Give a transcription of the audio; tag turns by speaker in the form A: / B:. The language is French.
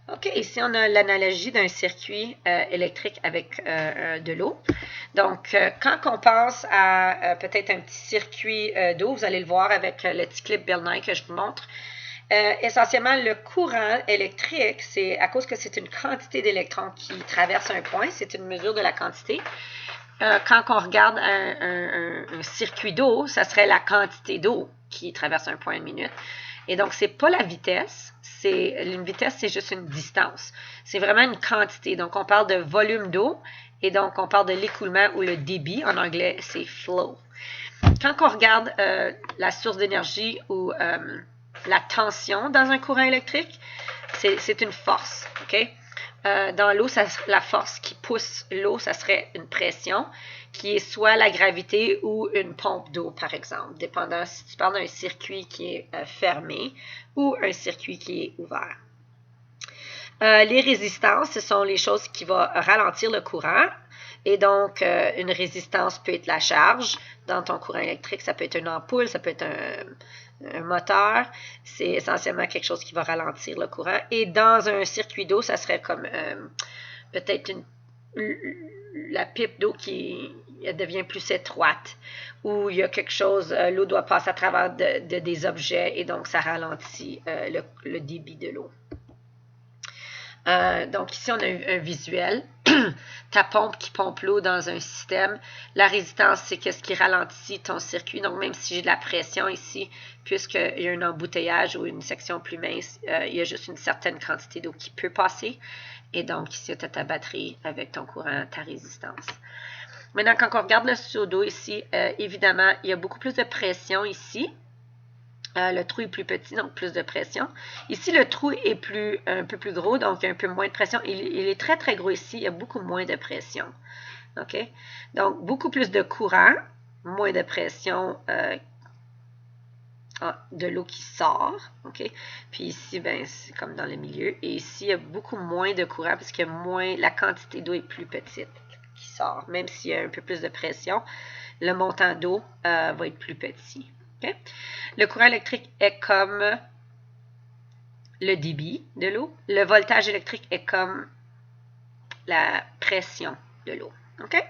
A: OK, ici, on a l'analogie d'un circuit électrique avec de l'eau. Donc, quand on pense à peut-être un petit circuit d'eau, vous allez le voir avec le petit clip Bill Nye que je vous montre. Essentiellement, le courant électrique, c'est à cause que c'est une quantité d'électrons qui traverse un point, c'est une mesure de la quantité. Quand on regarde un circuit d'eau, ça serait la quantité d'eau qui traverse un point une minute. Et donc, c'est pas la vitesse. Une vitesse, c'est juste une distance. C'est vraiment une quantité. Donc, on parle de volume d'eau et donc on parle de l'écoulement ou le débit. En anglais, c'est flow. Quand on regarde la source d'énergie ou la tension dans un courant électrique, c'est une force. OK? Dans l'eau, la force qui pousse l'eau, ça serait une pression qui est soit la gravité ou une pompe d'eau, par exemple, dépendant si tu parles d'un circuit qui est fermé ou un circuit qui est ouvert. Les résistances, ce sont les choses qui vont ralentir le courant. Et donc, une résistance peut être la charge. Dans ton courant électrique, ça peut être une ampoule, ça peut être un moteur. C'est essentiellement quelque chose qui va ralentir le courant. Et dans un circuit d'eau, ça serait comme peut-être la pipe d'eau qui devient plus étroite, ou il y a quelque chose, l'eau doit passer à travers des objets, et donc ça ralentit le débit de l'eau. Donc ici, on a un visuel. Ta pompe qui pompe l'eau dans un système. La résistance, c'est qu'est-ce qui ralentit ton circuit. Donc, même si j'ai de la pression ici, puisqu'il y a un embouteillage ou une section plus mince, il y a juste une certaine quantité d'eau qui peut passer. Et donc, ici, tu as ta batterie avec ton courant, ta résistance. Maintenant, quand on regarde le seau d'eau ici, évidemment, il y a beaucoup plus de pression ici. Le trou est plus petit, donc plus de pression. Ici, le trou est un peu plus gros, donc il y a un peu moins de pression. Il est très, très gros ici. Il y a beaucoup moins de pression. OK? Donc, beaucoup plus de courant, moins de pression de l'eau qui sort. OK? Puis ici, ben, c'est comme dans le milieu. Et ici, il y a beaucoup moins de courant parce que la quantité d'eau est plus petite qui sort. Même s'il y a un peu plus de pression, le montant d'eau va être plus petit. Okay? Le courant électrique est comme le débit de l'eau. Le voltage électrique est comme la pression de l'eau. OK?